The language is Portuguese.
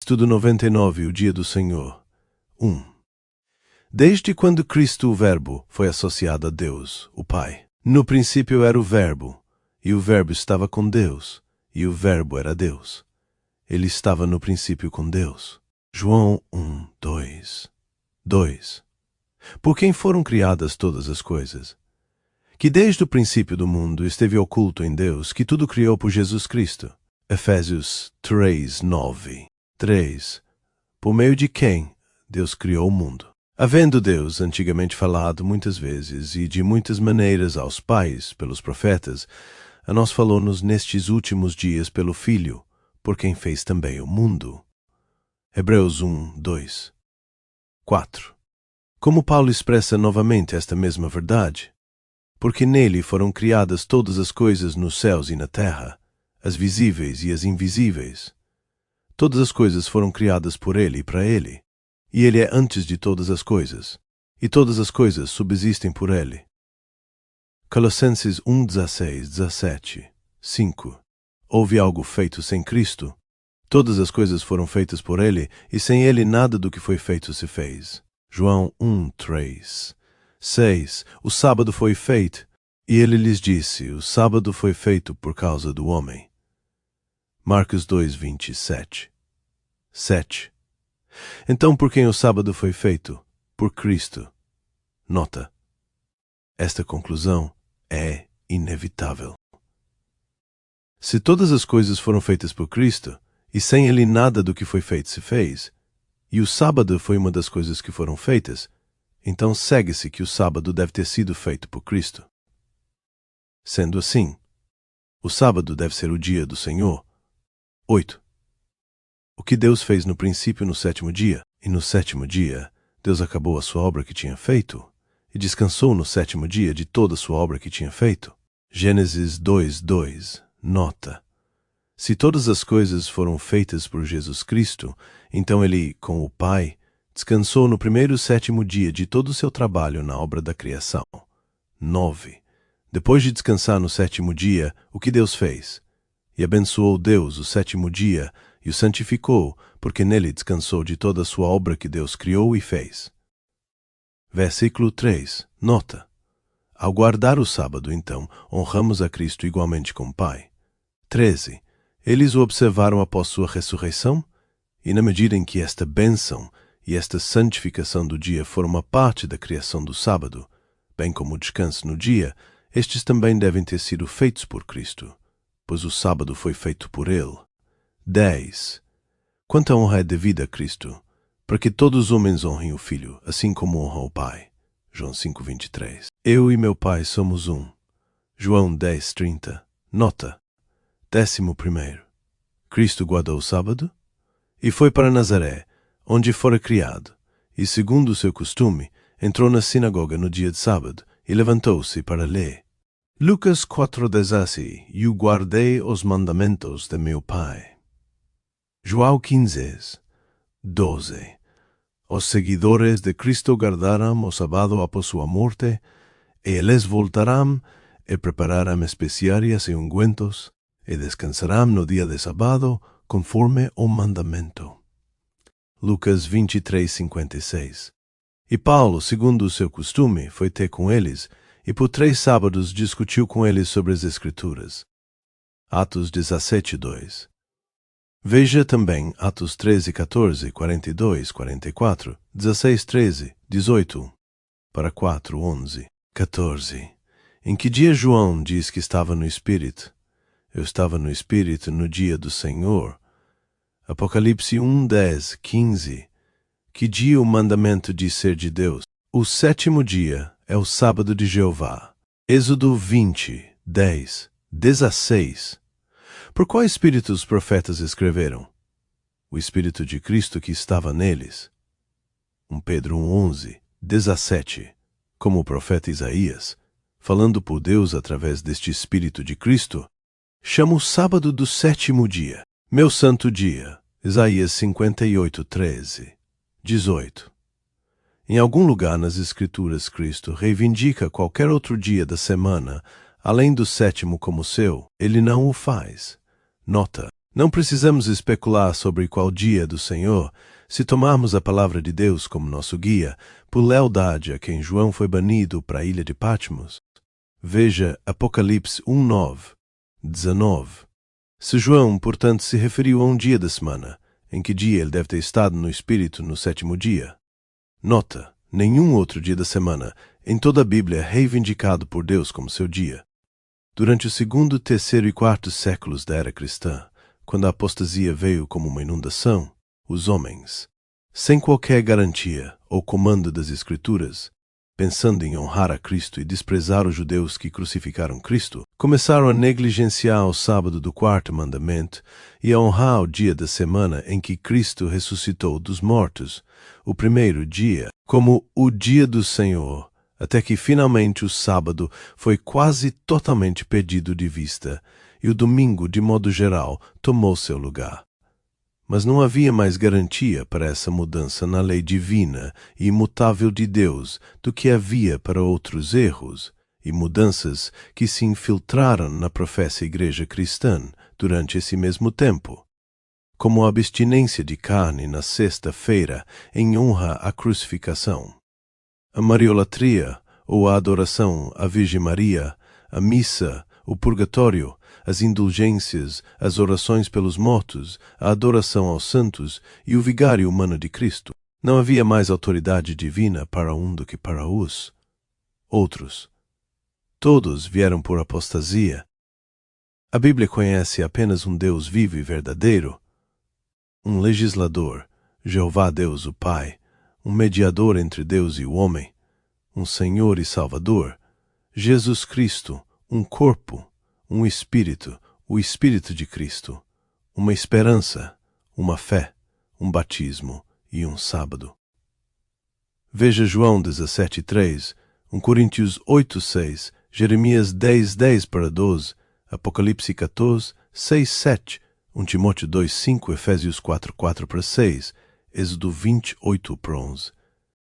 Estudo 99, o dia do Senhor. 1. Desde quando Cristo, o Verbo, foi associado a Deus, o Pai? No princípio era o Verbo, e o Verbo estava com Deus, e o Verbo era Deus. Ele estava no princípio com Deus. João 1, 2. 2. Por quem foram criadas todas as coisas? Que desde o princípio do mundo esteve oculto em Deus, que tudo criou por Jesus Cristo. Efésios 3, 9. 3. Por meio de quem Deus criou o mundo. Havendo Deus antigamente falado muitas vezes e de muitas maneiras aos pais, pelos profetas, a nós falou-nos nestes últimos dias pelo Filho, por quem fez também o mundo. Hebreus 1, 2. 4. Como Paulo expressa novamente esta mesma verdade? Porque nele foram criadas todas as coisas nos céus e na terra, as visíveis e as invisíveis. Todas as coisas foram criadas por ele e para ele, e ele é antes de todas as coisas, e todas as coisas subsistem por ele. Colossenses 1, 16, 17, 5. Houve algo feito sem Cristo? Todas as coisas foram feitas por ele, e sem ele nada do que foi feito se fez. João 1, 3. 6. O sábado foi feito, e ele lhes disse, o sábado foi feito por causa do homem. Marcos 2, 27. 7. Então, por quem o sábado foi feito? Por Cristo. Nota. Esta conclusão é inevitável. Se todas as coisas foram feitas por Cristo, e sem ele nada do que foi feito se fez, e o sábado foi uma das coisas que foram feitas, então segue-se que o sábado deve ter sido feito por Cristo. Sendo assim, o sábado deve ser o dia do Senhor. 8. O que Deus fez no princípio no sétimo dia, e no sétimo dia, Deus acabou a sua obra que tinha feito, e descansou no sétimo dia de toda a sua obra que tinha feito. Gênesis 2, 2. Nota. Se todas as coisas foram feitas por Jesus Cristo, então ele, com o Pai, descansou no primeiro sétimo dia de todo o seu trabalho na obra da criação. 9. Depois de descansar no sétimo dia, o que Deus fez? E abençoou Deus o sétimo dia e o santificou, porque nele descansou de toda a sua obra que Deus criou e fez. Versículo 3. Nota. Ao guardar o sábado, então, honramos a Cristo igualmente como Pai. 13. Eles o observaram após sua ressurreição, e na medida em que esta bênção e esta santificação do dia foram uma parte da criação do sábado, bem como o descanso no dia, estes também devem ter sido feitos por Cristo, pois o sábado foi feito por ele. 10. Quanta honra é devida a Cristo, para que todos os homens honrem o Filho, assim como honram o Pai. João 5, 23. Eu e meu Pai somos um. João 10, 30. Nota. 11. Cristo guardou o sábado e foi para Nazaré, onde fora criado, e segundo o seu costume, entrou na sinagoga no dia de sábado e levantou-se para ler. Lucas 4:16. Eu guardei os mandamentos de meu Pai. João 15, 12. Os seguidores de Cristo guardaram o sábado após sua morte, e eles voltarão e prepararão especiarias e ungüentos, e descansarão no dia de sábado, conforme o mandamento. Lucas 23:56. E Paulo, segundo o seu costume, foi ter com eles, e por 3 sábados discutiu com eles sobre as Escrituras. Atos 17:2. Veja também Atos 13:14, 42, 44, 16:13, 18, para 4:11, 14. Em que dia João diz que estava no Espírito? Eu estava no Espírito no dia do Senhor. Apocalipse 1:10, 15. Que dia o mandamento diz ser de Deus? O sétimo dia é o sábado de Jeová. Êxodo 20, 10, 16. Por qual espírito os profetas escreveram? O Espírito de Cristo que estava neles. 1 Pedro 1:11, 17. Como o profeta Isaías, falando por Deus através deste Espírito de Cristo, chama o sábado do sétimo dia, meu santo dia. Isaías 58:13, 18. Em algum lugar nas Escrituras, Cristo reivindica qualquer outro dia da semana, além do sétimo como seu. Ele não o faz. Nota. Não precisamos especular sobre qual dia do Senhor se tomarmos a palavra de Deus como nosso guia, por lealdade a quem João foi banido para a ilha de Patmos. Veja Apocalipse 1:9, 19. Se João, portanto, se referiu a um dia da semana, em que dia ele deve ter estado no Espírito no 7º dia? Nota, nenhum outro dia da semana em toda a Bíblia é reivindicado por Deus como seu dia. Durante o 2º, 3º e 4º séculos da era cristã, quando a apostasia veio como uma inundação, os homens, sem qualquer garantia ou comando das Escrituras, pensando em honrar a Cristo e desprezar os judeus que crucificaram Cristo, começaram a negligenciar o sábado do 4º mandamento e a honrar o dia da semana em que Cristo ressuscitou dos mortos, o primeiro dia, como o dia do Senhor, até que finalmente o sábado foi quase totalmente perdido de vista e o domingo, de modo geral, tomou seu lugar. Mas não havia mais garantia para essa mudança na lei divina e imutável de Deus do que havia para outros erros e mudanças que se infiltraram na professa igreja cristã durante esse mesmo tempo, como a abstinência de carne na sexta-feira em honra à crucificação, a mariolatria ou a adoração à Virgem Maria, a missa, o purgatório, as indulgências, as orações pelos mortos, a adoração aos santos e o vigário humano de Cristo. Não havia mais autoridade divina para um do que para os outros. Todos vieram por apostasia. A Bíblia conhece apenas um Deus vivo e verdadeiro, um legislador, Jeová Deus o Pai, um mediador entre Deus e o homem, um Senhor e Salvador, Jesus Cristo, um corpo, um Espírito, o Espírito de Cristo, uma esperança, uma fé, um batismo e um sábado. Veja João 17:3, 1 Coríntios 8:6, Jeremias 10:10-12, Apocalipse 14, 6:7, 1 Timóteo 2:5, Efésios 4:4-6, Êxodo 28:11.